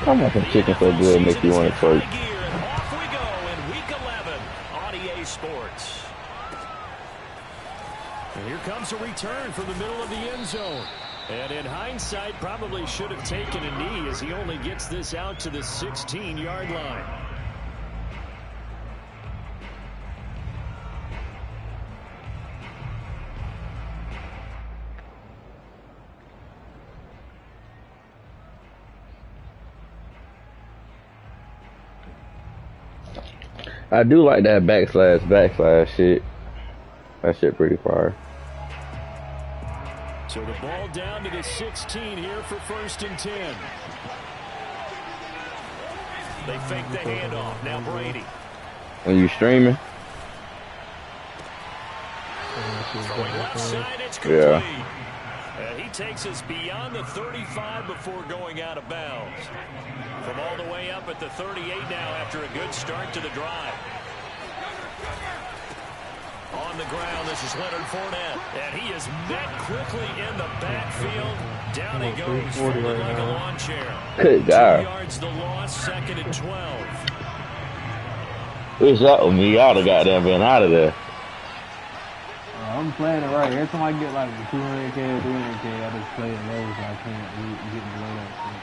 I'm not some chicken so good make you want to twerk. Off we go in week 11 on EA Sports. And here comes a return from the middle of the end zone. And in hindsight, probably should have taken a knee as he only gets this out to the 16-yard line. I do like that backslash shit. That shit pretty fire. So the ball down to the 16 here for 1st and 10. They fake the handoff. Now Brady. When you streaming? Throwing left side, it's complete. Yeah. He takes us beyond the 35 before going out of bounds. From all the way up at the 38 now after a good start to the drive. On the ground, this is Leonard Fournette. And he is met quickly in the backfield. Down he goes, folded like a lawn chair. Good God. 2 yards the loss, 2nd and 12. Wish that was me. Y'all have goddamn been out of there. I'm playing it right. Every time I get like 200K or 300K, I just play it low so I can't get below that shit.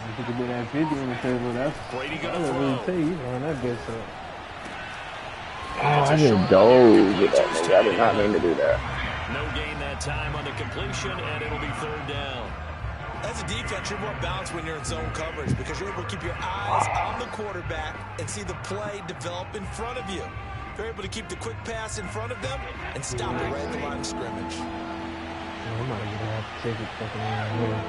If you could do that 50 on the table, that's Brady gonna really throw. tell you on that bitch up. Oh, I just dove with that nigga. I did not mean to do that. No gain that time on the completion, and it'll be 3rd down. As a defense, you're more balanced when you're in zone coverage because you're able to keep your eyes on the quarterback and see the play develop in front of you. You're able to keep the quick pass in front of them and stop it right at the line of scrimmage. I'm not even gonna have to take it fucking in here.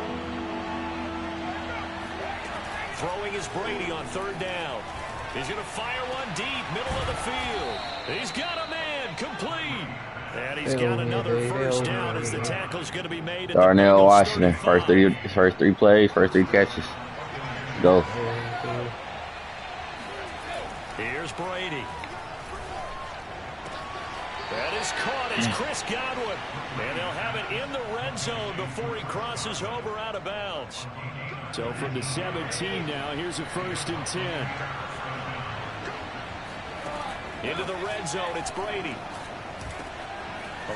Throwing is Brady on 3rd down. He's going to fire one deep, middle of the field. He's got a man, complete. And he's got another 1st down as the tackle's going to be made. Darnell Washington, first three plays, first 3 catches. Go. Here's Brady. That is caught. It's Chris Godwin. And they'll have it in the red zone before he crosses over out of bounds. So from the 17 now, here's a 1st and 10. Into the red zone, it's Brady.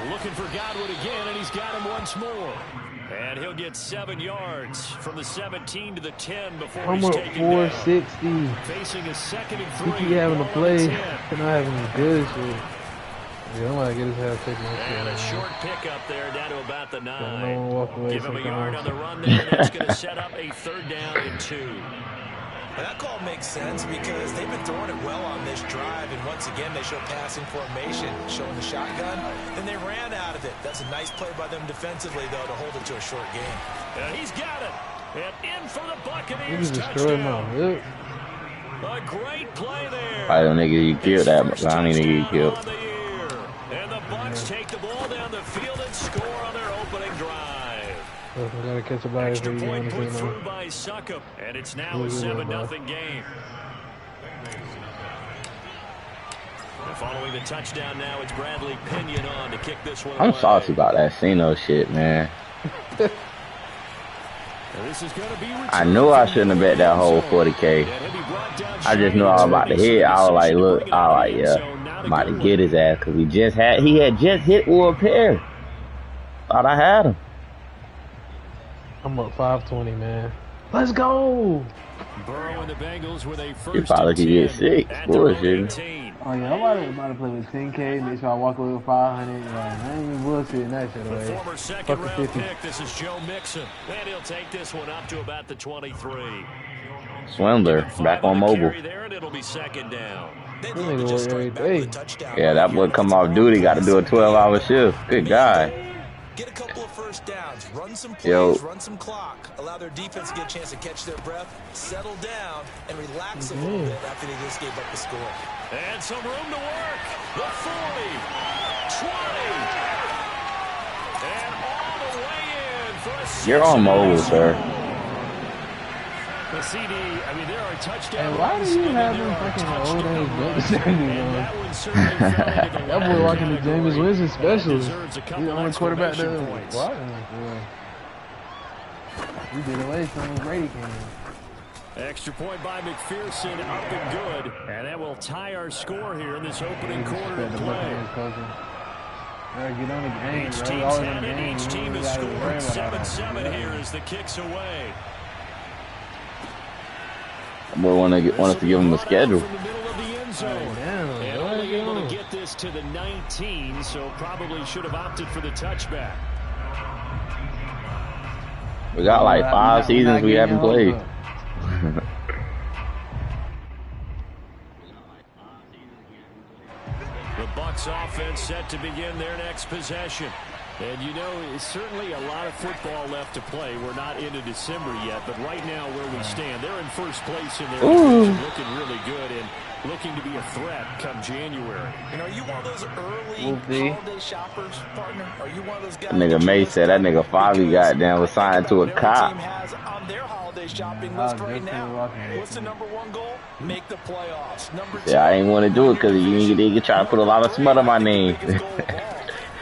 Looking for Godwin again, and he's got him once more. And he'll get 7 yards from the 17 to the 10 before he's taken down. 460. Facing a 2nd and 3. He keep having to play and not having good shit. Yeah, I'm gonna get his half taken. And a short pickup there down to about the 9. No Give him a yard on the run there. That's going to set up a 3rd down and 2. And that call makes sense because they've been throwing it well on this drive, and once again they show passing formation, showing the shotgun, and they ran out of it. That's a nice play by them defensively, though, to hold it to a short game. And he's got it. And in for the Buccaneers touchdown. A great play there. I don't think he killed that, but I don't think he killed. And the Bucs take the ball down the field and score on their opening drive. Gotta catch a body. Extra point put through by Succop, and it's now a 7-0 game. And following the touchdown now, it's Bradley Pinion on to kick this one away. I'm salty about that Sino shit, man. This is gonna be I knew I shouldn't have bet that whole 40K. I just knew I was about to hit. I was like, look, yeah, I'm about to get his ass because he had just hit with a pair. Thought I had him. I'm up 520, man. Let's go. Burrow and the Bengals with a first. You probably could get 6. Bullshit. Oh yeah, I'm about to play with 10K. Make sure I walk away with 500. I ain't even bullshitting that shit away. The former second-round pick. This is Joe Mixon, and he'll take this one up to about the 23. Swindler, back on mobile. There, and it'll be 2nd down. Yeah, that boy come off duty. Got to do a 12-hour shift. Good guy. Get a couple of first downs, run some plays, run some clock, allow their defense to get a chance to catch their breath, settle down, and relax a little bit after they just gave up the score. And some room to work. The 40, 20, and all the way in for a You're on mobile, sir. The CD, I mean, there are touchdowns. Hey, why do you have them fucking old ass jerseys on? That boy watching the Jameis Winston special. He's the only quarterback there. We did away from when Brady came in. Extra point by McPherson, up and good. And that will tie our score here in this opening quarter of play. Get on the game, each team's had it. Each team has scored 7-7 here as the kick's away. I want us to give him a schedule. From the middle of the end zone. And only able to get this to the 19, so probably should have opted for the touchback. We got like 5 seasons we haven't played. The Bucs offense set to begin their next possession. And you know, it's certainly a lot of football left to play. We're not into December yet, but right now where we stand, they're in first place in their division, looking really good and looking to be a threat come January. And are you one of those early holiday shoppers, partner? Are you one of those guys? Nigga May said that nigga Favi goddamn was signed to a cop. Team has on their holiday shopping list right now. What's the #1 goal? Make the playoffs. Number 2. Yeah, I ain't want to do it because you try to put a lot of smut on my name.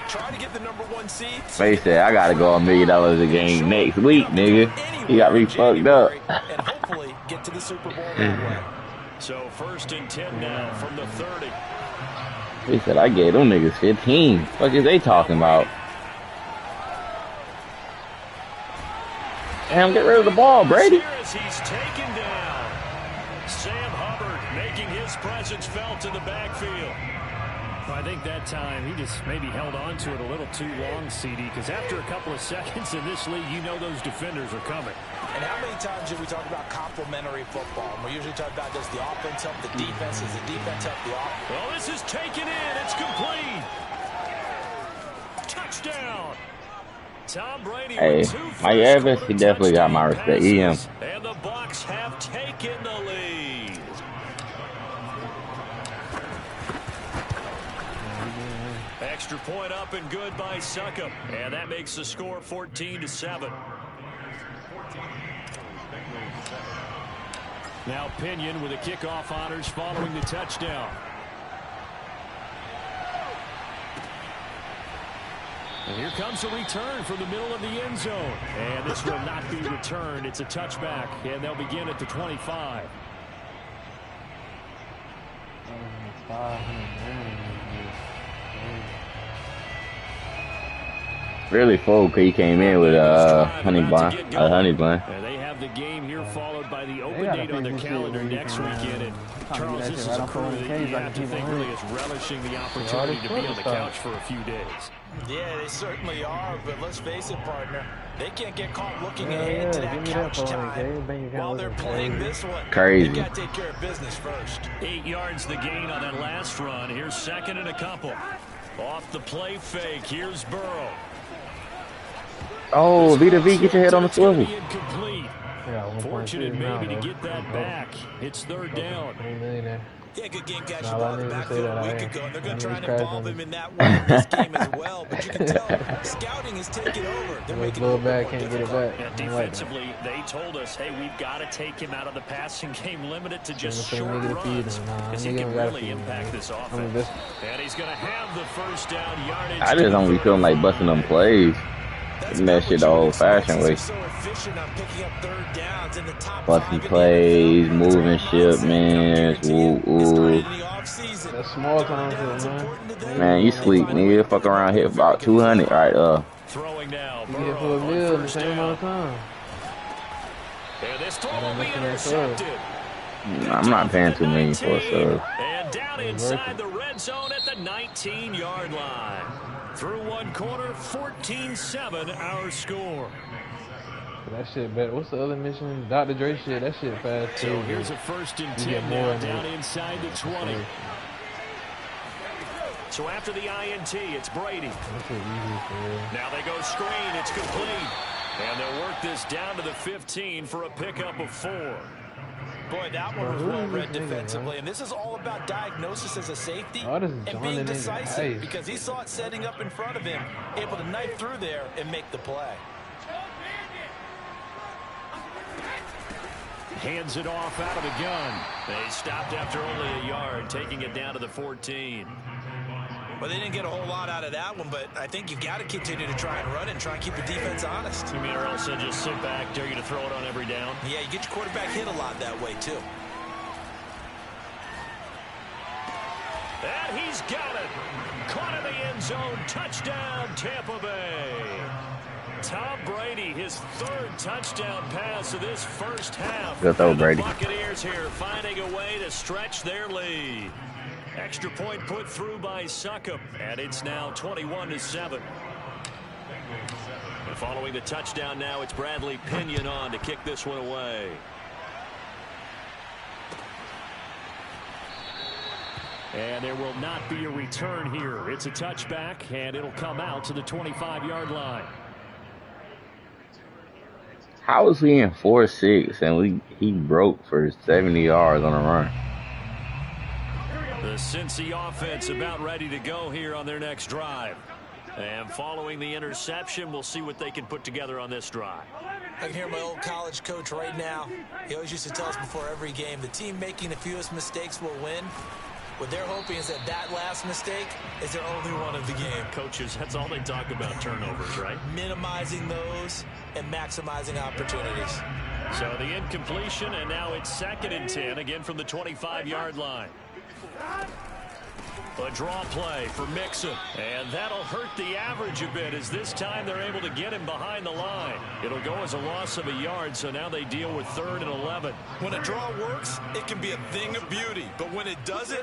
Try to get the #1 seed. May said I gotta go $1 million a game next week, nigga. He got me fucked up. And hopefully get to the Super Bowl that way. So 1st and 10 now from the 30. He said I gave them niggas 15. Fuck is they talking about? Damn, get rid of the ball, Brady. He's taken down. Sam Hubbard making his presence felt in the backfield. Well, I think that time he just maybe held on to it a little too long, CD, because after a couple of seconds in this league, you know those defenders are coming. And how many times do we talk about complementary football? And we usually talk about does the offense help the defense? Does the defense help the offense? Well, this is taken in. It's complete. Touchdown. Tom Brady with 2 Mike Evans, he definitely got my respect. And the Bucs have taken the lead. Extra point up and good by Succop. And that makes the score 14-7. Now Pinion with the kickoff honors following the touchdown. And here comes a return from the middle of the end zone. And this will not be returned. It's a touchback. And they'll begin at the 25. Really full because he came in with a honey bun. They have the game here followed by the open date on their calendar next weekend. And Charles, this is a crew that you have to think really is relishing the opportunity to be on the couch for a few days. Yeah, they certainly are, but let's face it, partner. They can't get caught looking ahead to that couch time while they're playing this one. Crazy. They got to take care of business first. 8 yards the gain on that last run. Here's 2nd and a couple. Off the play fake. Here's Burrow. Oh, Vita V, get your head on the swivel. Fortunate maybe to get that back. It's 3rd down. Yeah, good game catch ball in the backfield a week ago, and they're going to try and involve him in that one in this game as well. But you can tell scouting is taking over. They're making it back, can't get it back. And defensively, they told us, hey, we've got to take him out of the passing game, limited to just short runs, because he can really impact this offense. And he's going to have the 1st down yardage. I just don't be feeling like busting them plays. Isn't that shit the old-fashioned way? Busting plays, moving shipments, woo. That's small time, man. Man, you sleep, nigga. Fuck around here about 200 right Throwing now. You get for a meal in the same amount of time. And this throw will be intercepted. I'm not paying $2 million for a sub. And down inside the red zone at the 19-yard line. Through one quarter, 14-7 our score. That shit better. What's the other mission? Dr. Dre shit. That shit fast too. So here's a 1st and 10 now, down inside the 20. So after the INT, it's Brady. Now they go screen. It's complete. And they'll work this down to the 15 for a pickup of 4. Boy, that one was well read defensively, and this is all about diagnosis as a safety and being decisive because he saw it setting up in front of him, able to knife through there and make the play. Hands it off out of the gun. They stopped after only a yard, taking it down to the 14. Well, they didn't get a whole lot out of that one, but I think you've got to continue to try and run and try and keep the defense honest. You mean or else they'll just sit back, dare you to throw it on every down? Yeah, you get your quarterback hit a lot that way, too. And he's got it. Caught in the end zone. Touchdown, Tampa Bay. Tom Brady, his third touchdown pass of this first half. Good throw, Brady. The Buccaneers here finding a way to stretch their lead. Extra point put through by Succop, and it's now 21-7. And following the touchdown now, it's Bradley Pinion on to kick this one away. And there will not be a return here. It's a touchback, and it'll come out to the 25-yard line. How was we in 4-6 and he broke for 70 yards on a run? The Cincy offense about ready to go here on their next drive. And following the interception, we'll see what they can put together on this drive. I can hear my old college coach right now. He always used to tell us before every game, the team making the fewest mistakes will win. What they're hoping is that last mistake is their only one of the game. Coaches, that's all they talk about, turnovers, right? Minimizing those and maximizing opportunities. So the incompletion, and now it's 2nd and 10, again from the 25-yard line. A draw play for Mixon, and that'll hurt the average a bit as this time they're able to get him behind the line. It'll go as a loss of a yard, so now they deal with 3rd and 11. When a draw works, it can be a thing of beauty, but when it doesn't,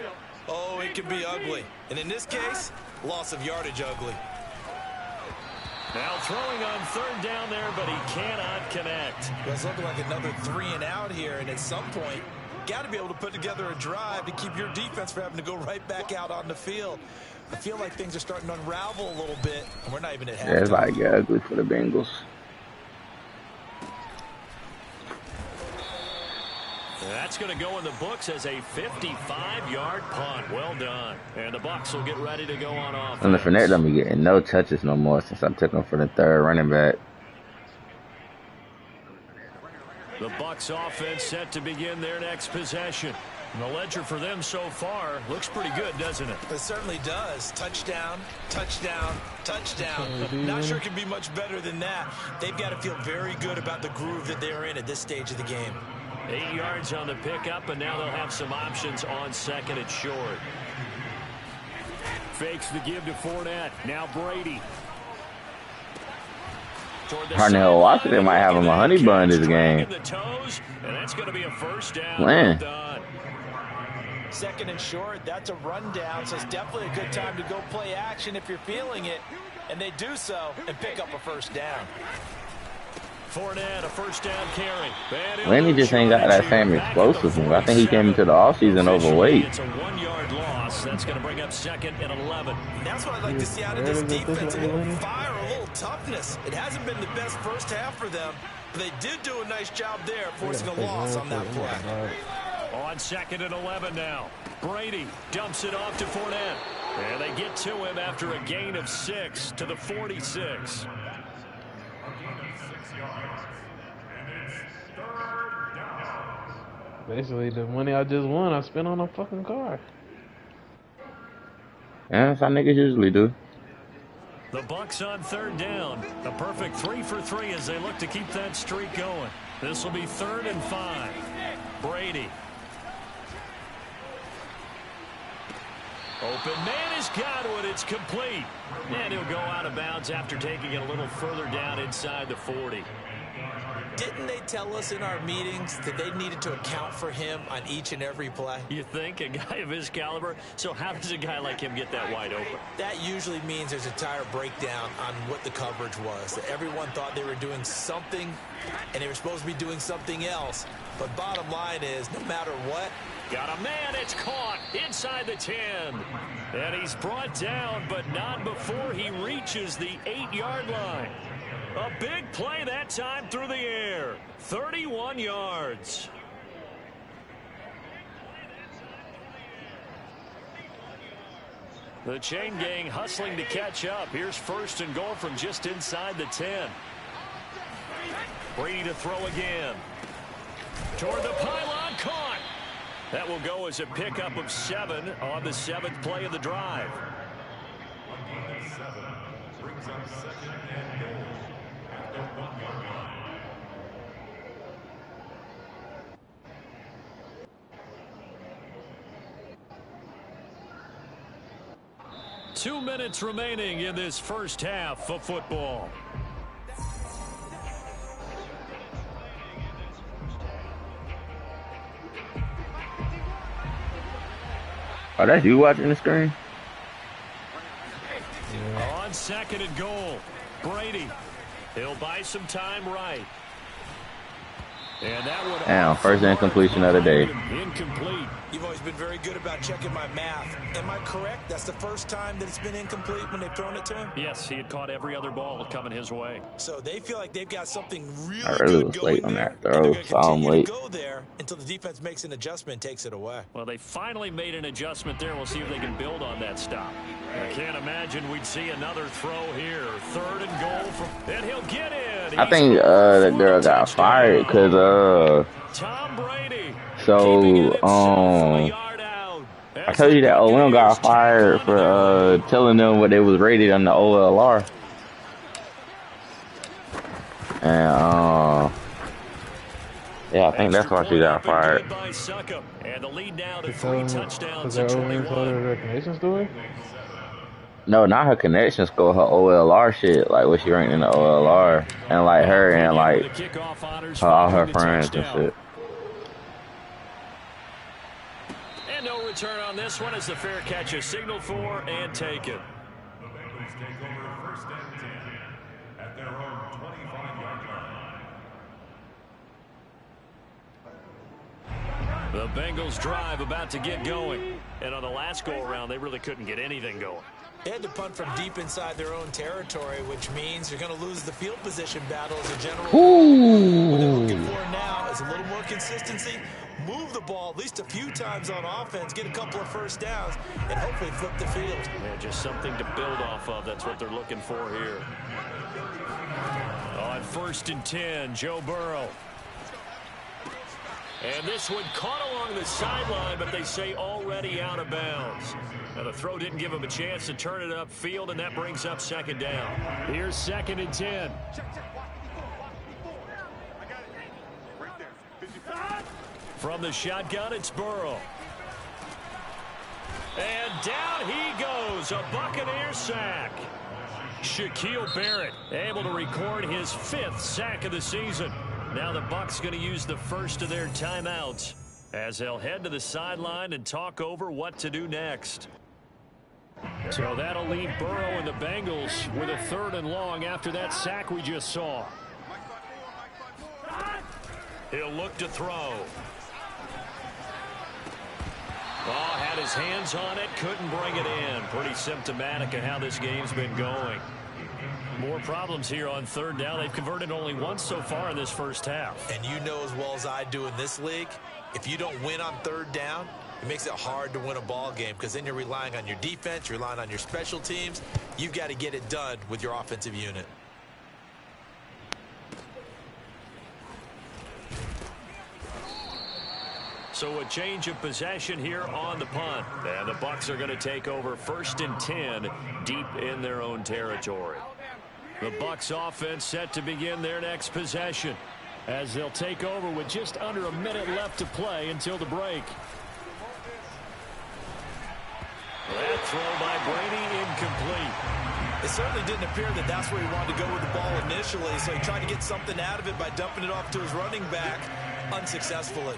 oh, it can be ugly. And in this case, loss of yardage ugly. Now throwing on 3rd down there, but he cannot connect. Well, it's looking like another 3 and out here, and at some point, got to be able to put together a drive to keep your defense from having to go right back out on the field. I feel like things are starting to unravel a little bit, and we're not even at halftime. Yeah, it's like ugly for the Bengals. That's going to go in the books as a 55-yard punt. Well done. And the Bucs will get ready to go on offense. And the Fournette don't be getting no touches no more since I took him for the 3rd running back. The Bucs offense set to begin their next possession. And the ledger for them so far looks pretty good, doesn't it? It certainly does. Touchdown, touchdown, touchdown. Not sure it can be much better than that. They've got to feel very good about the groove that they're in at this stage of the game. 8 yards on the pickup, and now they'll have some options on 2nd and short. Fakes the give to Fournette. Now Brady. Parnell Washington might have him a honey bun this game. And that's going to be a 1st down. Man. 2nd and short, that's a rundown, so it's definitely a good time to go play action if you're feeling it. And they do so and pick up a 1st down. Fournette, a 1st down carry. Randy just ain't got that same explosiveness. I think he came into the offseason overweight. It's a 1-yard loss. That's going to bring up 2nd and 11. That's what I'd like to see out of this defense. A little fire, a little toughness. It hasn't been the best first half for them, but they did do a nice job there, forcing a loss on that play. On 2nd and 11 now. Brady dumps it off to Fournette. And they get to him after a gain of 6 to the 46. Basically, the money I just won, I spent on a fucking car. Yeah, that's how niggas usually do. The Bucs on 3rd down. A perfect 3 for 3 as they look to keep that streak going. This will be 3rd and 5. Brady. Open man has got it. It's complete. And he'll go out of bounds after taking it a little further down inside the 40. Didn't they tell us in our meetings that they needed to account for him on each and every play? You think? A guy of his caliber? So how does a guy like him get that wide open? That usually means there's a tire breakdown on what the coverage was. That everyone thought they were doing something, and they were supposed to be doing something else. But bottom line is, no matter what, got a man, it's caught inside the 10. And he's brought down, but not before he reaches the 8-yard line. A big play that time through the air. 31 yards. The chain gang hustling to catch up. Here's 1st and goal from just inside the 10. Brady to throw again. Toward the pylon, caught. That will go as a pickup of 7 on the 7th play of the drive. Brings up second and goal at the 1-yard line. Two minutes remaining in this first half of football. Oh, that's you watching the screen? Yeah. On second and goal, Brady. He'll buy some time right. And that would Damn, first incompletion of the day. Incomplete. You've always been very good about checking my math. Am I correct? That's the first time that it's been incomplete when they've thrown it to him? Yes, he had caught every other ball coming his way. So they feel like they've got something really I really good was going late on there. that throw, so I'm late. Go there until the defense makes an adjustment and takes it away. Well, they finally made an adjustment there. We'll see if they can build on that stop. I can't imagine we'd see another throw here. Third and goal from, and he'll get in. I think the girl got fired because Tom Brady. So I told you that OM got fired for telling them what they was rated on the OLR. And yeah, I think that's why she got fired. And the lead now to 3 touchdowns and 21. No, not her connection score, her OLR shit, like what she ranked in the OLR, and like her and like all her friends and shit. And no return on this one as the fair catch is signaled for and taken. The Bengals take over first and 10 at their own 25-yard line. The Bengals drive about to get going. And on the last go-around, they really couldn't get anything going. They had to punt from deep inside their own territory, which means you're going to lose the field position battle as a general. What they're looking for now is a little more consistency, move the ball at least a few times on offense, get a couple of first downs, and hopefully flip the field. Yeah, just something to build off of. That's what they're looking for here. On first and 10, Joe Burrow. And this one caught along the sideline, but they say already out of bounds. Now, the throw didn't give him a chance to turn it upfield, and that brings up second down. Here's second and 10. From the shotgun, it's Burrow. And down he goes, a Buccaneer sack. Shaquille Barrett able to record his 5th sack of the season. Now the Bucs going to use the first of their timeouts as they'll head to the sideline and talk over what to do next. So that'll leave Burrow and the Bengals with a 3rd and long after that sack we just saw. He'll look to throw. Oh, had his hands on it, couldn't bring it in. Pretty symptomatic of how this game's been going. More problems here on 3rd down. They've converted only once so far in this first half. And you know as well as I do in this league, if you don't win on 3rd down, it makes it hard to win a ball game because then you're relying on your defense, you're relying on your special teams. You've got to get it done with your offensive unit. So a change of possession here on the punt. And the Bucs are going to take over 1st and 10 deep in their own territory. The Bucs offense set to begin their next possession as they'll take over with just under a minute left to play until the break. That throw by Brady incomplete. It certainly didn't appear that that's where he wanted to go with the ball initially, so he tried to get something out of it by dumping it off to his running back unsuccessfully.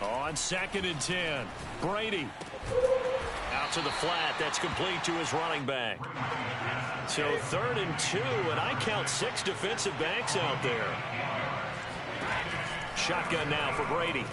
On 2nd and 10, Brady. Out to the flat. That's complete to his running back. So 3rd and 2, and I count 6 defensive backs out there. Shotgun now for Brady.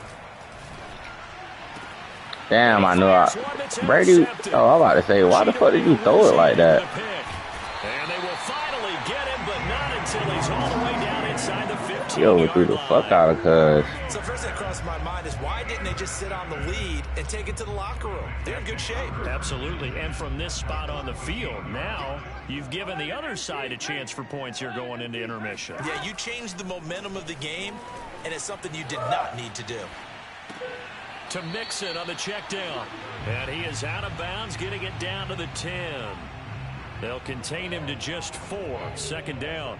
Damn, I knew Brady. Oh, I'm about to say, why the fuck did you throw it like that? And they will finally get him, but not until he's all the way down inside the 15-yard line. He overthrew the fuck out of Cuz. So first that crossed my mind is why didn't they just sit on the lead and take it to the locker room? They're in good shape. Absolutely, and from this spot on the field, now you've given the other side a chance for points here going into intermission. Yeah, you changed the momentum of the game, and it's something you did not need to do. To Mixon on the check down. And he is out of bounds, getting it down to the 10. They'll contain him to just 4. 2nd down.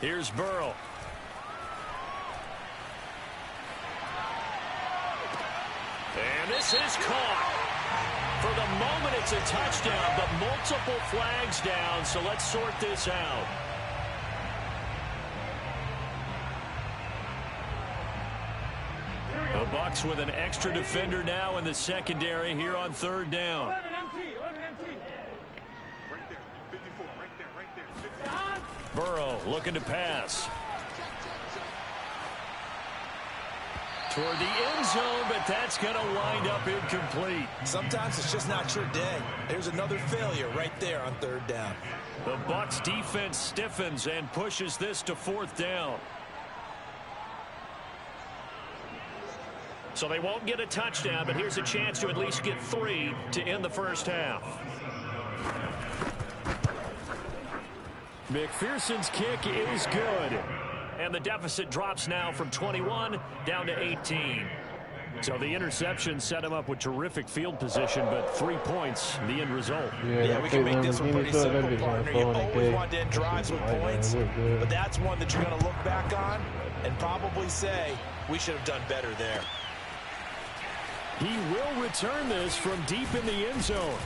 Here's Burrow. And this is caught. For the moment, it's a touchdown, but multiple flags down, so let's sort this out. The Bucs with an extra defender now in the secondary here on 3rd down. Burrow looking to pass. Toward the end zone, but that's going to wind up incomplete. Sometimes it's just not your day. There's another failure right there on 3rd down. The Bucs defense stiffens and pushes this to 4th down. So they won't get a touchdown, but here's a chance to at least get 3 to end the 1st half. McPherson's kick is good. And the deficit drops now from 21 down to 18. So the interception set him up with terrific field position, but 3 points, the end result. Yeah, we can make this one pretty simple, partner. You always want to end drives with points, but that's one that you're going to look back on and probably say, we should have done better there. He will return this from deep in the end zone.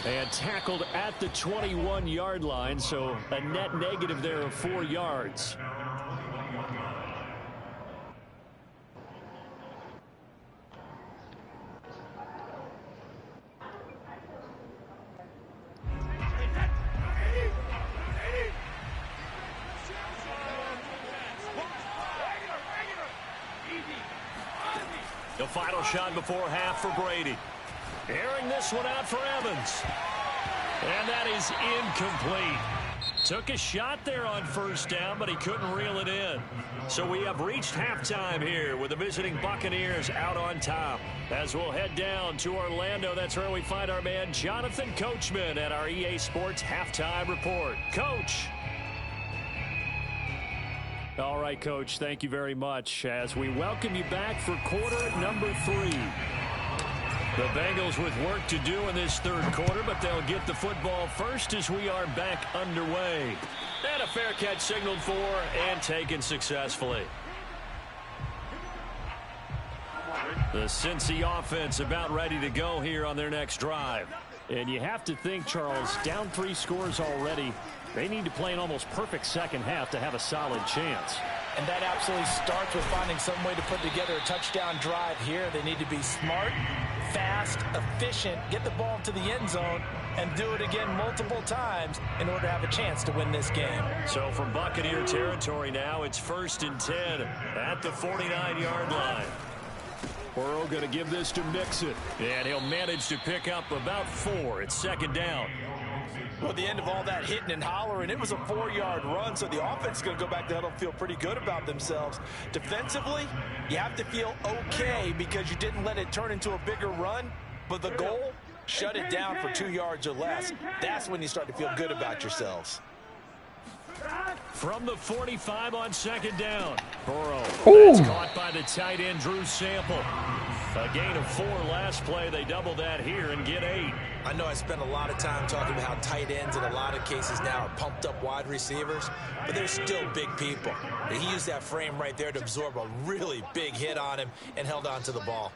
And tackled at the 21-yard line, so a net negative there of 4 yards. The final shot before half for Brady. Airing this one out for Evans. And that is incomplete. Took a shot there on 1st down, but he couldn't reel it in. So we have reached halftime here with the visiting Buccaneers out on top. As we'll head down to Orlando, that's where we find our man Jonathan Coachman at our EA Sports Halftime Report. Coach. All right, Coach, thank you very much as we welcome you back for quarter number 3. The Bengals with work to do in this 3rd quarter, but they'll get the football first as we are back underway. And a fair catch signaled for and taken successfully. The Cincy offense about ready to go here on their next drive. And you have to think, Charles, down 3 scores already. They need to play an almost perfect 2nd half to have a solid chance. And that absolutely starts with finding some way to put together a touchdown drive here. They need to be smart, fast, efficient, get the ball to the end zone, and do it again multiple times in order to have a chance to win this game. So from Buccaneer territory now, it's 1st and 10 at the 49-yard line. Burrow going to give this to Mixon, and he'll manage to pick up about 4. It's 2nd down. Well, at the end of all that hitting and hollering, it was a 4-yard run, so the offense is going to go back to huddle and feel pretty good about themselves. Defensively, you have to feel okay because you didn't let it turn into a bigger run, but the goal, shut it down for 2 yards or less. That's when you start to feel good about yourselves. From the 45 on 2nd down. Burrow. That's caught by the tight end, Drew Sample. A gain of 4 last play. They double that here and get 8. I know I spent a lot of time talking about how tight ends in a lot of cases now are pumped up wide receivers, but they're still big people. He used that frame right there to absorb a really big hit on him and held on to the ball.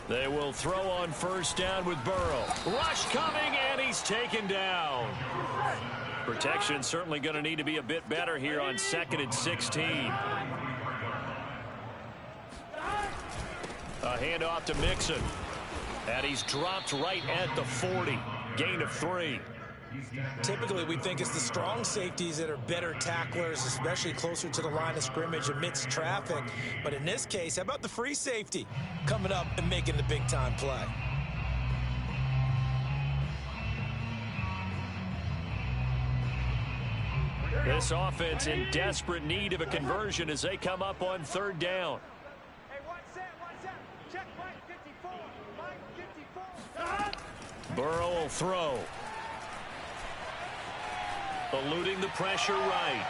They will throw on 1st down with Burrow. Rush coming, and he's taken down. Protection certainly going to need to be a bit better here on 2nd and 16. A handoff to Mixon. And he's dropped right at the 40. Gain of 3. Typically, we think it's the strong safeties that are better tacklers, especially closer to the line of scrimmage amidst traffic. But in this case, how about the free safety coming up and making the big-time play? This offense in desperate need of a conversion as they come up on 3rd down. Hey, one set. Check play 54. Burrow will throw. Eluding the pressure right.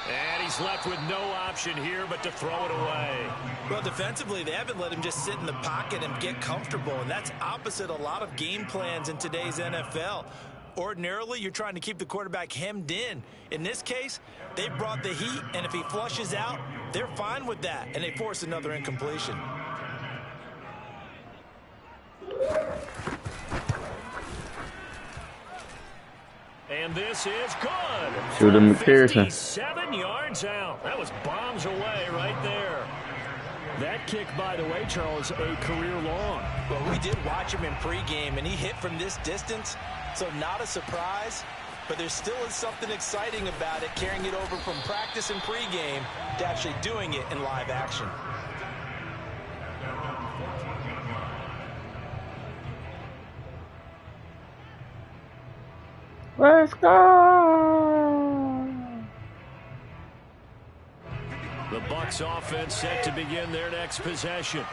And he's left with no option here but to throw it away. Well, defensively, they haven't let him just sit in the pocket and get comfortable, and that's opposite a lot of game plans in today's NFL. Ordinarily, you're trying to keep the quarterback hemmed in. In this case, they brought the heat, and if he flushes out, they're fine with that, and they force another incompletion. And this is good. Shoot him, McPherson. 7 yards out. That was bombs away right there. That kick, by the way, Charles, a career long. Well, we did watch him in pregame, and he hit from this distance, so not a surprise. But there still is something exciting about it, carrying it over from practice and pregame to actually doing it in live action. Let's go. The Bucs offense set to begin their next possession.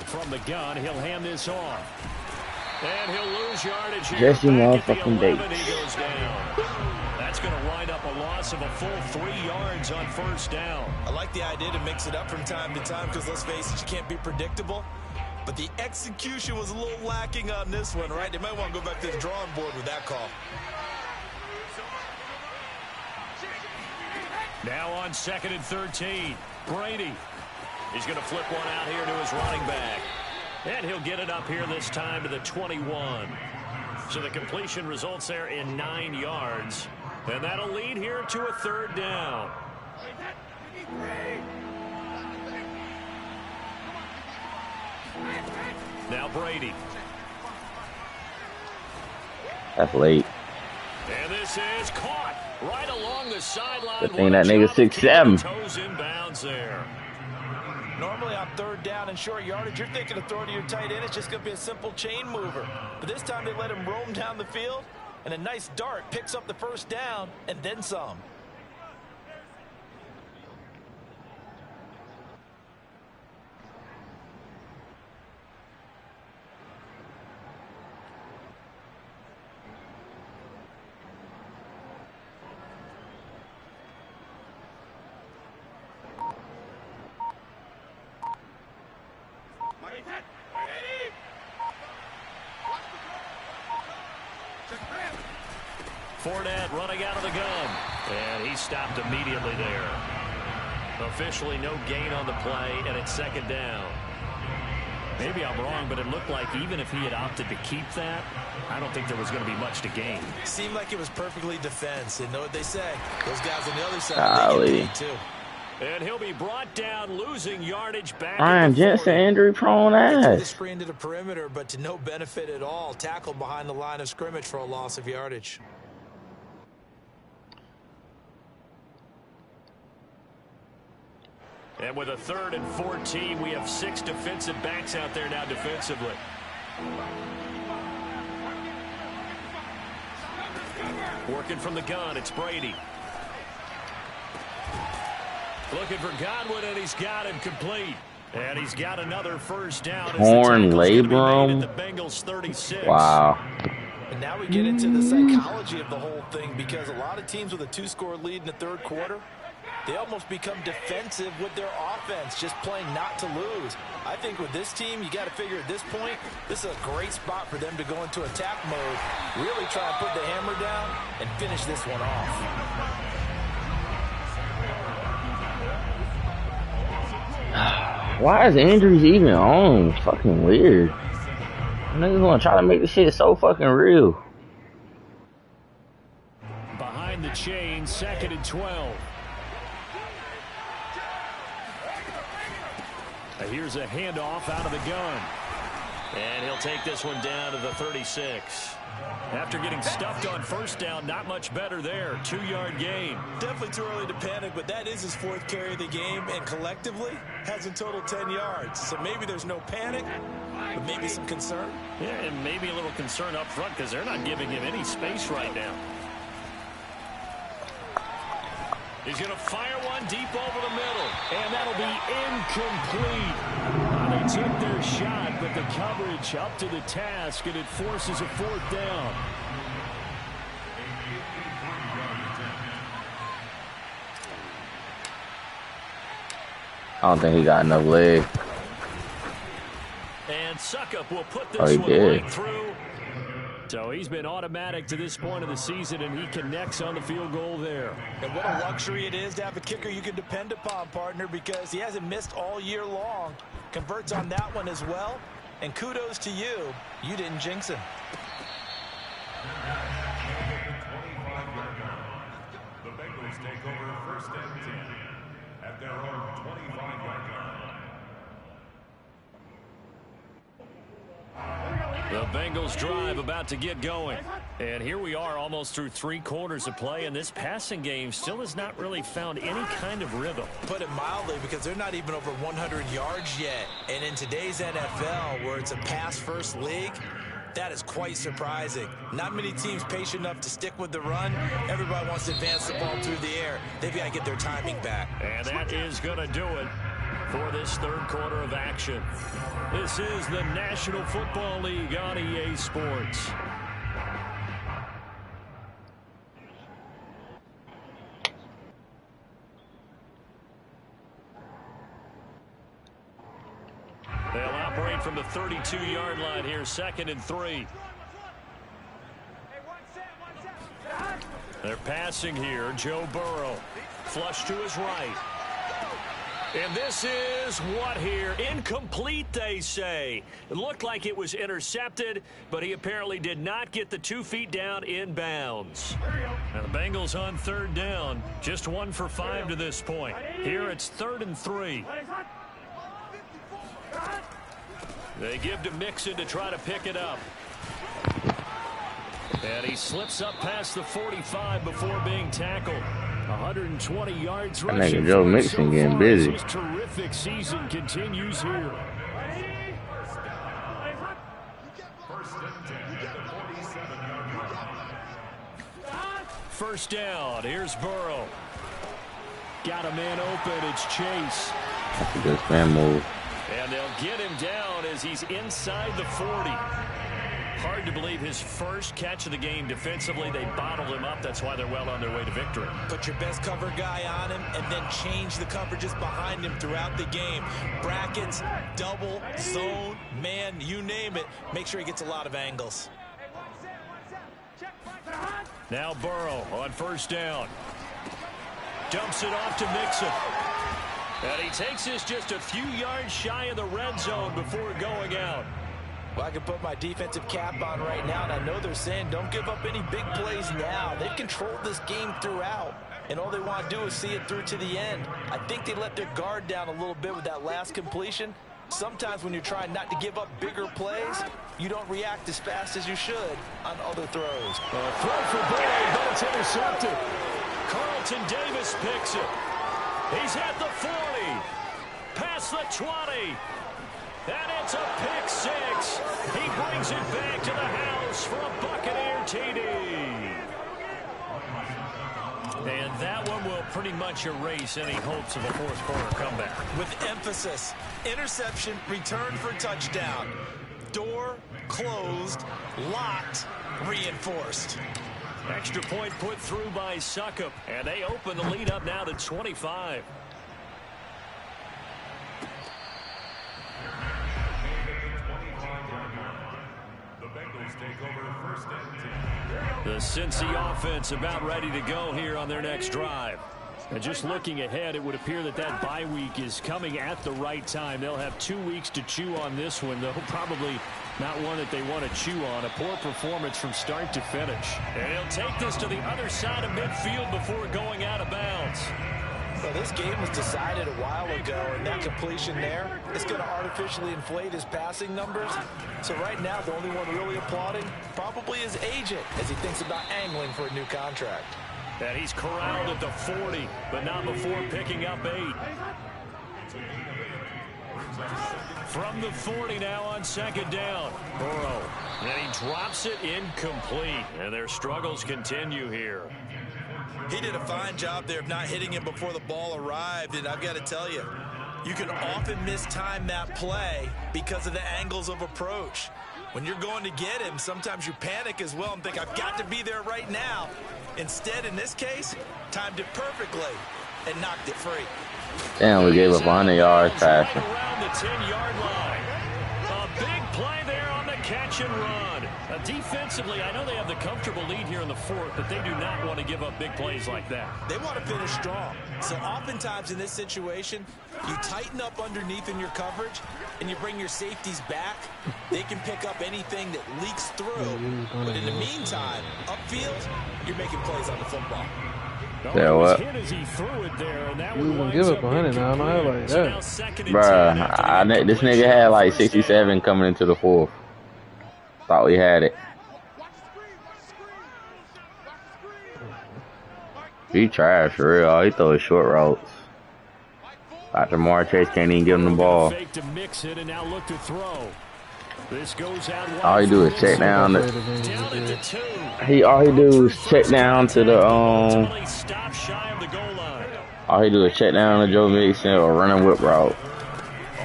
From the gun, he'll hand this off. And he'll lose yardage here. Jesse motherfucking Bates. He goes down. That's going to wind up a loss of a full 3 yards on first down. I like the idea to mix it up from time to time because, let's face it, you can't be predictable. But the execution was a little lacking on this one, right? They might want to go back to the drawing board with that call. Now on 2nd and 13. Brady. He's going to flip one out here to his running back. And he'll get it up here this time to the 21. So the completion results there in 9 yards. And that'll lead here to a 3rd down. Now Brady. That's late. And this is caught right along the sideline. Good thing that nigga 6'7". Toes in bounds there. Normally on 3rd down and short yardage, you're thinking of throwing to your tight end. It's just going to be a simple chain mover. But this time they let him roam down the field, and a nice dart picks up the 1st down and then some. Fournette running out of the gun. And he stopped immediately there. Officially no gain on the play, and it's 2nd down. Maybe I'm wrong, but it looked like even if he had opted to keep that, I don't think there was going to be much to gain. Seemed like it was perfectly defense. And know what they say. Those guys on the other side, they get paid too. And he'll be brought down, losing yardage back. Ryan Jensen, injury-prone ass. The screen to the perimeter, but to no benefit at all. Tackled behind the line of scrimmage for a loss of yardage. And with a 3rd and 14, we have 6 defensive backs out there now defensively. Working from the gun, it's Brady. Looking for Godwin, and he's got him complete. And he's got another 1st down. Horn Labrum. The Bengals 36. Wow. And now we get into the psychology of the whole thing, because a lot of teams with a 2-score lead in the 3rd quarter, they almost become defensive with their offense, just playing not to lose. I think with this team, you got to figure at this point, this is a great spot for them to go into attack mode, really try and put the hammer down and finish this one off. Why is Andrews even on? Fucking weird. Niggas gonna try to make this shit so fucking real. Behind the chain, 2nd and 12. Here's a handoff out of the gun. And he'll take this one down to the 36. After getting stuffed on 1st down, not much better there. 2-yard gain. Definitely too early to panic, but that is his 4th carry of the game, and collectively has in total 10 yards. So maybe there's no panic, but maybe some concern. Yeah, and maybe a little concern up front because they're not giving him any space right now. He's going to fire one deep over the middle, and that'll be incomplete. They took their shot, but the coverage up to the task, and it forces a 4th down. I don't think he got enough leg. And Suckup will put this one right through. So he's been automatic to this point of the season, and he connects on the field goal there. And what a luxury it is to have a kicker you can depend upon, partner, because he hasn't missed all year long. Converts on that one as well. And kudos to you. You didn't jinx him. The Bengals take over 1st and 10 at their own 25-yard line. The Bengals drive about to get going. And here we are almost through 3 quarters of play, and this passing game still has not really found any kind of rhythm. Put it mildly, because they're not even over 100 yards yet. And in today's NFL, where it's a pass-first league, that is quite surprising. Not many teams patient enough to stick with the run. Everybody wants to advance the ball through the air. They've got to get their timing back. And that is going to do it for this 3rd quarter of action. This is the National Football League on EA Sports. They'll operate from the 32-yard line here, 2nd and 3. They're passing here. Joe Burrow, flush to his right. And this is what here? Incomplete, they say. It looked like it was intercepted, but he apparently did not get the 2 feet down in bounds. Now the Bengals on 3rd down. Just 1 for 5 to this point. Here it's 3rd and 3. They give to Mixon to try to pick it up. And he slips up past the 45 before being tackled. 120 yards rushing. Joe Mixon getting busy. His terrific season continues here. 1st and 10 at the 47-yard line. 1st down. Here's Burrow. Got a man open. It's Chase. Good fan move. And they'll get him down as he's inside the 40. Hard to believe his first catch of the game defensively. They bottled him up. That's why they're well on their way to victory. Put your best cover guy on him and then change the coverages behind him throughout the game. Brackets, double, zone, man, you name it. Make sure he gets a lot of angles. Now Burrow on 1st down. Dumps it off to Mixon. And he takes this just a few yards shy of the red zone before going out. Well, I can put my defensive cap on right now, and I know they're saying don't give up any big plays now. They've controlled this game throughout, and all they want to do is see it through to the end. I think they let their guard down a little bit with that last completion. Sometimes when you're trying not to give up bigger plays, you don't react as fast as you should on other throws. Throw for Burrow, but it's intercepted. Carlton Davis picks it. He's at the 40, past the 20. And it's a pick 6. He brings it back to the house for a Buccaneer TD. And that one will pretty much erase any hopes of a 4th quarter comeback. With emphasis, interception, return for touchdown. Door closed, locked, reinforced. Extra point put through by Suckup. And they open the lead up now to 25. Take over 1st and 10. The Cincy offense about ready to go here on their next drive. And just looking ahead, it would appear that that bye week is coming at the right time. They'll have 2 weeks to chew on this one, though probably not one that they want to chew on. A poor performance from start to finish. And he'll take this to the other side of midfield before going out of bounds. Well, this game was decided a while ago, and that completion there is going to artificially inflate his passing numbers. So right now, the only one really applauding probably his agent as he thinks about angling for a new contract. And he's corralled at the 40, but not before picking up 8. From the 40 now on 2nd down. Burrow. And he drops it incomplete. And their struggles continue here. He did a fine job there of not hitting him before the ball arrived, and I've got to tell you, You can often mistime that play because of the angles of approach. When you're going to get him, sometimes you panic as well and think, I've got to be there right now. Instead, in this case, timed it perfectly and knocked it free. Damn, we gave up 100 yards passing. Around the 10-yard line. A big play there on the catch and run. Defensively, I know they have the comfortable lead here in the fourth, but they do not want to give up big plays like that. They want to finish strong. So oftentimes in this situation, you tighten up underneath in your coverage and you bring your safeties back. They can pick up anything that leaks through. But in the meantime, upfield, you're making plays on the football. Yeah, what? We gonna give up 100 now, man, like that. Bruh, this nigga had like 67 coming into the fourth. Thought we had it. He trash for real. All he throw is short routes. Dr. Jamar Chase can't even give him the ball. All he do is check down. All he do is check down to the All he do is check down to Joe Mixon or run a whip route.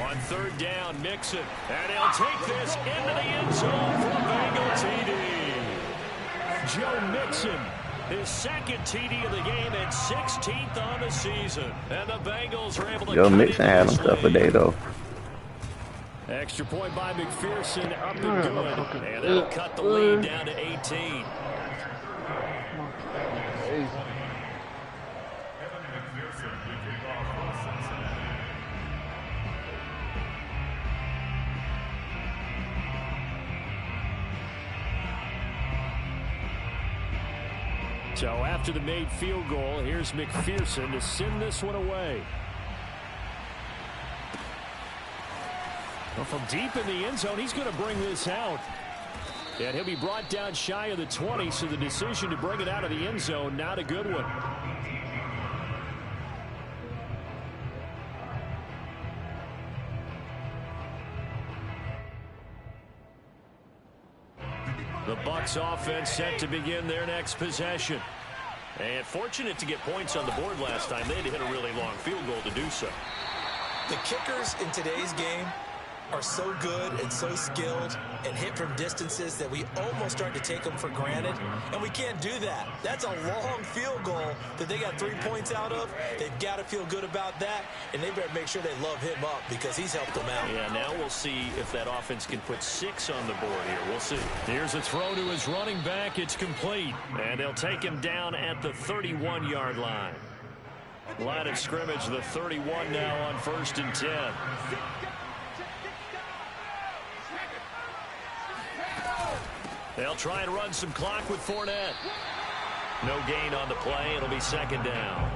On third down, Mixon, and he'll take this into the end zone for a Bengal TD. Joe Mixon, his second TD of the game and 16th on the season, and the Bengals are able to. Joe Mixon had himself a day though. Extra point by McPherson, up and good, and that'll cut the lead down to 18. So after the made field goal, here's McPherson to send this one away. Well, from deep in the end zone, he's going to bring this out. And he'll be brought down shy of the 20, so the decision to bring it out of the end zone, not a good one. The Bucs offense set to begin their next possession. And fortunate to get points on the board last time. They had to hit a really long field goal to do so. The kickers in today's game are so good and so skilled and hit from distances that we almost start to take them for granted, and we can't do that. That's a long field goal that they got 3 points out of. They've got to feel good about that, and they better make sure they love him up because he's helped them out. Yeah, now we'll see if that offense can put 6 on the board here. We'll see. Here's a throw to his running back. It's complete, and they'll take him down at the 31-yard line. Line of scrimmage, the 31 now on 1st and 10. They'll try and run some clock with Fournette. No gain on the play. It'll be 2nd down.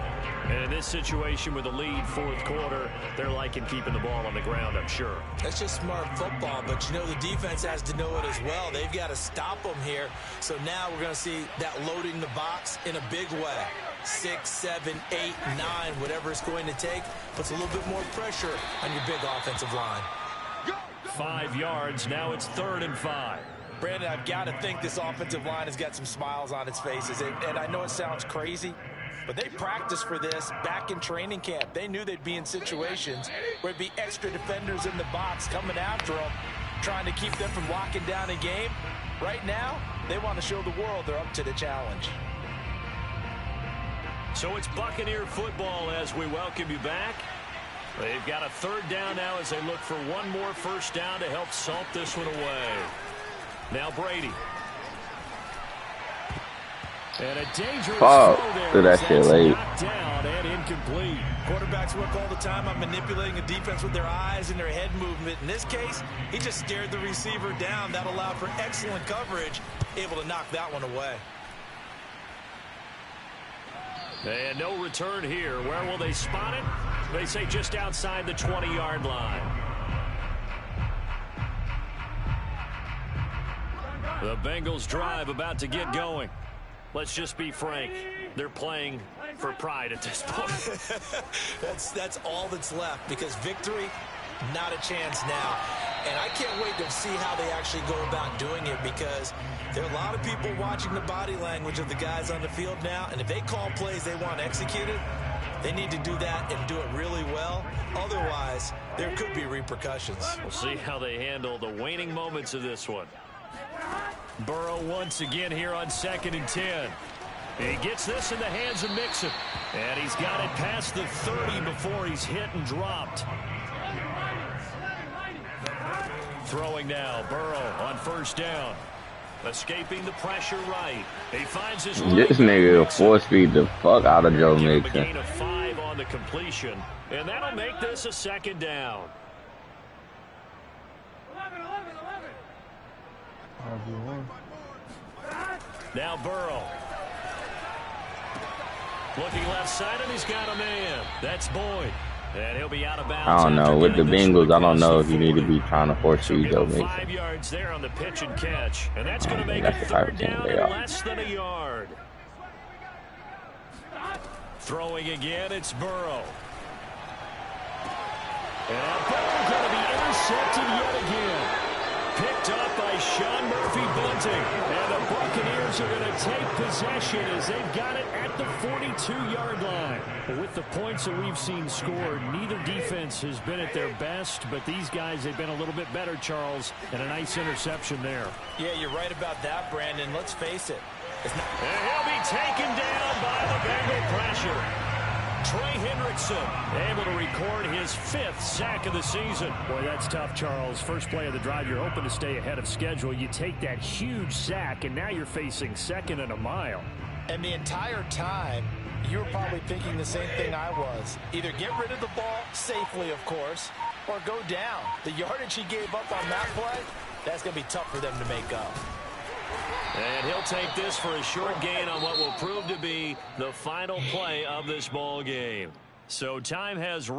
And in this situation with the lead, 4th quarter, they're liking keeping the ball on the ground, I'm sure. That's just smart football, but you know the defense has to know it as well. They've got to stop them here. So now we're going to see that loading the box in a big way. 6, 7, 8, 9, whatever it's going to take, puts a little bit more pressure on your big offensive line. 5 yards. Now it's 3rd and 5. Brandon, I've got to think this offensive line has got some smiles on its faces. And I know it sounds crazy, but they practiced for this back in training camp. They knew they'd be in situations where it'd be extra defenders in the box coming after them, trying to keep them from locking down a game. Right now, they want to show the world they're up to the challenge. So it's Buccaneer football as we welcome you back. They've got a 3rd down now as they look for one more 1st down to help salt this one away. Now Brady. And a dangerous throw there. That shit late. Down and incomplete. Quarterbacks work all the time on manipulating a defense with their eyes and their head movement. In this case, he just stared the receiver down. That allowed for excellent coverage, able to knock that one away. And no return here. Where will they spot it? They say just outside the 20-yard line. The Bengals drive about to get going. Let's just be frank. They're playing for pride at this point. That's all that's left, because victory, not a chance now. And I can't wait to see how they actually go about doing it, because there are a lot of people watching the body language of the guys on the field now, and if they call plays they want executed, They need to do that and do it really well. Otherwise, there could be repercussions. We'll see how they handle the waning moments of this one. Burrow once again here on 2nd and 10. He gets this in the hands of Mixon. And he's got it past the 30 before he's hit and dropped. Throwing now, Burrow on 1st down. Escaping the pressure right. He finds his This nigga will force feed the fuck out of Joe Mixon. Gain of 5 on the completion. And that'll make this a 2nd down. 11. Now Burrow. Looking left side, and he's got a man. That's Boyd. And he'll be out of bounds. I don't know. With the Bengals, I don't know if you need to be trying to force feed Joe Mixon. 5 yards there on the pitch and catch. And that's going to make it 3rd down and less than a yard. Throwing again, it's Burrow. And Burrow's going to be intercepted yet again. Picked up by Sean Murphy-Bunting. And the Buccaneers are going to take possession as they've got it at the 42-yard line. With the points that we've seen scored, neither defense has been at their best, but these guys, they've been a little bit better, Charles, and a nice interception there. Yeah, you're right about that, Brandon. Let's face it. And he'll be taken down by the Bengal pressure. Trey Hendrickson able to record his 5th sack of the season. Boy, that's tough, Charles. First play of the drive, you're hoping to stay ahead of schedule. You take that huge sack, and now you're facing 2nd and a mile. And the entire time, you were probably thinking the same thing I was. Either get rid of the ball safely, of course, or go down. The yardage he gave up on that play, that's going to be tough for them to make up. And he'll take this for a short gain on what will prove to be the final play of this ball game. So time has run.